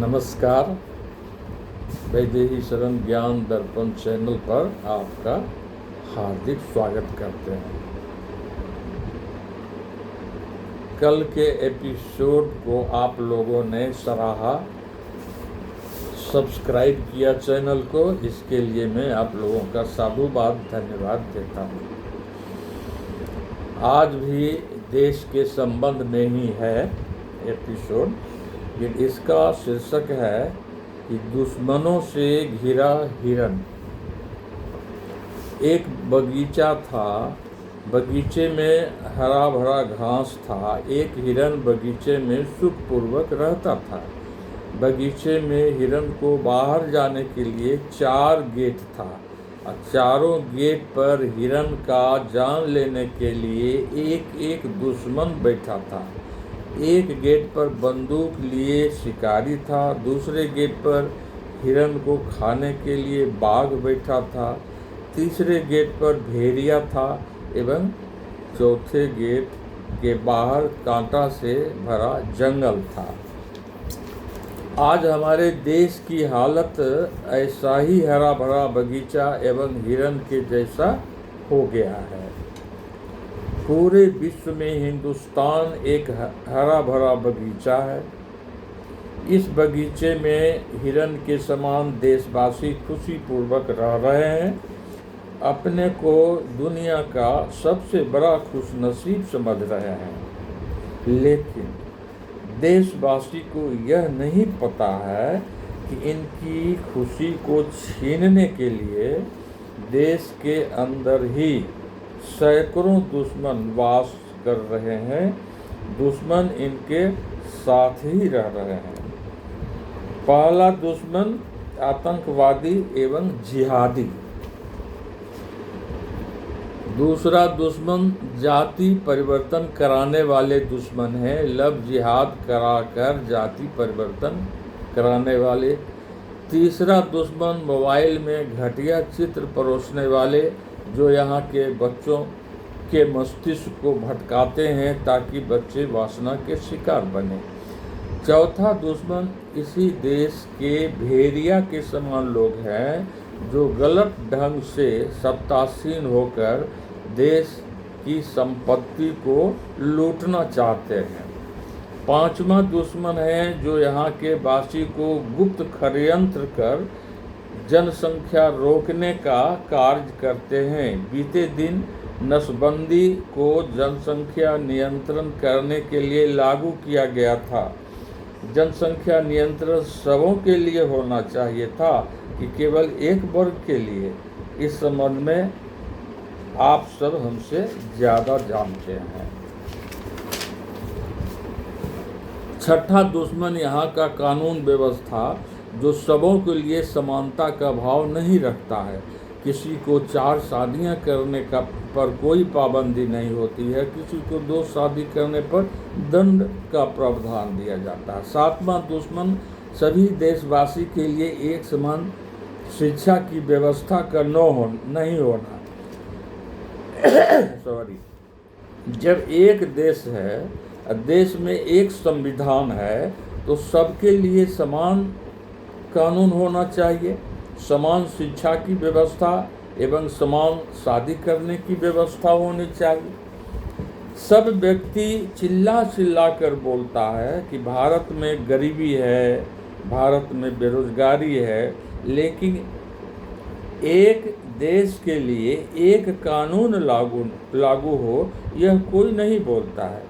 नमस्कार। वैदेही शरण ज्ञान दर्पण चैनल पर आपका हार्दिक स्वागत करते हैं। कल के एपिसोड को आप लोगों ने सराहा, सब्सक्राइब किया चैनल को, इसके लिए मैं आप लोगों का साधुवाद धन्यवाद देता हूँ। आज भी देश के संबंध में ही है एपिसोड। इसका शीर्षक है कि दुश्मनों से घिरा हिरन। एक बगीचा था, बगीचे में हरा भरा घास था। एक हिरन बगीचे में सुखपूर्वक रहता था। बगीचे में हिरन को बाहर जाने के लिए 4 गेट था और चारों गेट पर हिरन का जान लेने के लिए एक एक दुश्मन बैठा था। एक गेट पर बंदूक लिए शिकारी था, दूसरे गेट पर हिरन को खाने के लिए बाघ बैठा था, तीसरे गेट पर भेड़िया था एवं चौथे गेट के बाहर कांटा से भरा जंगल था। आज हमारे देश की हालत ऐसा ही हरा भरा बगीचा एवं हिरन के जैसा हो गया है। पूरे विश्व में हिंदुस्तान एक हरा भरा बगीचा है। इस बगीचे में हिरन के समान देशवासी खुशीपूर्वक रह रहे हैं। अपने को दुनिया का सबसे बड़ा खुशनसीब समझ रहे हैं। लेकिन देशवासी को यह नहीं पता है कि इनकी खुशी को छीनने के लिए देश के अंदर ही सैकड़ों दुश्मन वास कर रहे हैं। दुश्मन इनके साथ ही रह रहे हैं। पहला दुश्मन आतंकवादी एवं जिहादी। दूसरा दुश्मन जाति परिवर्तन कराने वाले दुश्मन हैं। लव जिहाद कराकर जाति परिवर्तन कराने वाले। तीसरा दुश्मन मोबाइल में घटिया चित्र परोसने वाले, जो यहाँ के बच्चों के मस्तिष्क को भटकाते हैं ताकि बच्चे वासना के शिकार बने। चौथा दुश्मन इसी देश के भेड़िया के समान लोग हैं, जो गलत ढंग से सत्तासीन होकर देश की संपत्ति को लूटना चाहते हैं। पांचवा दुश्मन है जो यहाँ के वासी को गुप्त षड्यंत्र कर जनसंख्या रोकने का कार्य करते हैं। बीते दिन नसबंदी को जनसंख्या नियंत्रण करने के लिए लागू किया गया था। जनसंख्या नियंत्रण सबों के लिए होना चाहिए था कि केवल एक वर्ग के लिए। इस संबंध में आप सब हमसे ज़्यादा जानते हैं। छठा दुश्मन यहाँ का कानून व्यवस्था, जो सबों के लिए समानता का भाव नहीं रखता है। किसी को 4 शादियाँ करने पर कोई पाबंदी नहीं होती है। किसी को 2 शादी करने पर दंड का प्रावधान दिया जाता है। सातवां दुश्मन सभी देशवासी के लिए एक समान शिक्षा की व्यवस्था का नहीं होना। जब एक देश है, देश में एक संविधान है, तो सबके लिए समान कानून होना चाहिए। समान शिक्षा की व्यवस्था एवं समान शादी करने की व्यवस्था होनी चाहिए। सब व्यक्ति चिल्ला कर बोलता है कि भारत में गरीबी है, भारत में बेरोजगारी है, लेकिन एक देश के लिए एक कानून लागू हो, यह कोई नहीं बोलता है।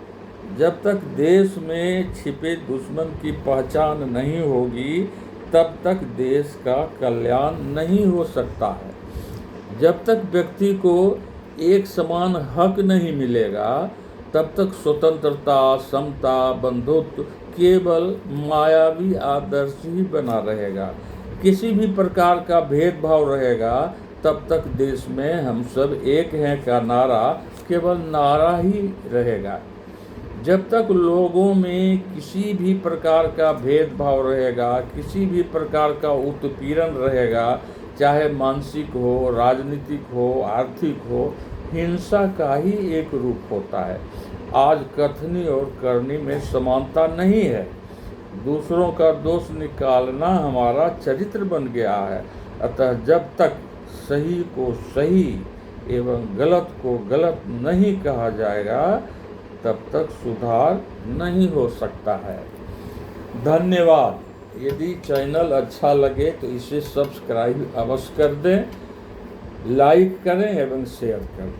जब तक देश में छिपे दुश्मन की पहचान नहीं होगी, तब तक देश का कल्याण नहीं हो सकता है। जब तक व्यक्ति को एक समान हक नहीं मिलेगा, तब तक स्वतंत्रता, समता, बंधुत्व केवल मायावी आदर्श ही बना रहेगा। किसी भी प्रकार का भेदभाव रहेगा, तब तक देश में हम सब एक हैं का नारा केवल नारा ही रहेगा। जब तक लोगों में किसी भी प्रकार का भेदभाव रहेगा, किसी भी प्रकार का उत्पीड़न रहेगा, चाहे मानसिक हो, राजनीतिक हो, आर्थिक हो, हिंसा का ही एक रूप होता है। आज कथनी और करनी में समानता नहीं है। दूसरों का दोष निकालना हमारा चरित्र बन गया है। अतः जब तक सही को सही एवं गलत को गलत नहीं कहा जाएगा तब तक सुधार नहीं हो सकता है। धन्यवाद। यदि चैनल अच्छा लगे तो इसे सब्सक्राइब अवश्य कर दें, लाइक करें एवं शेयर करें।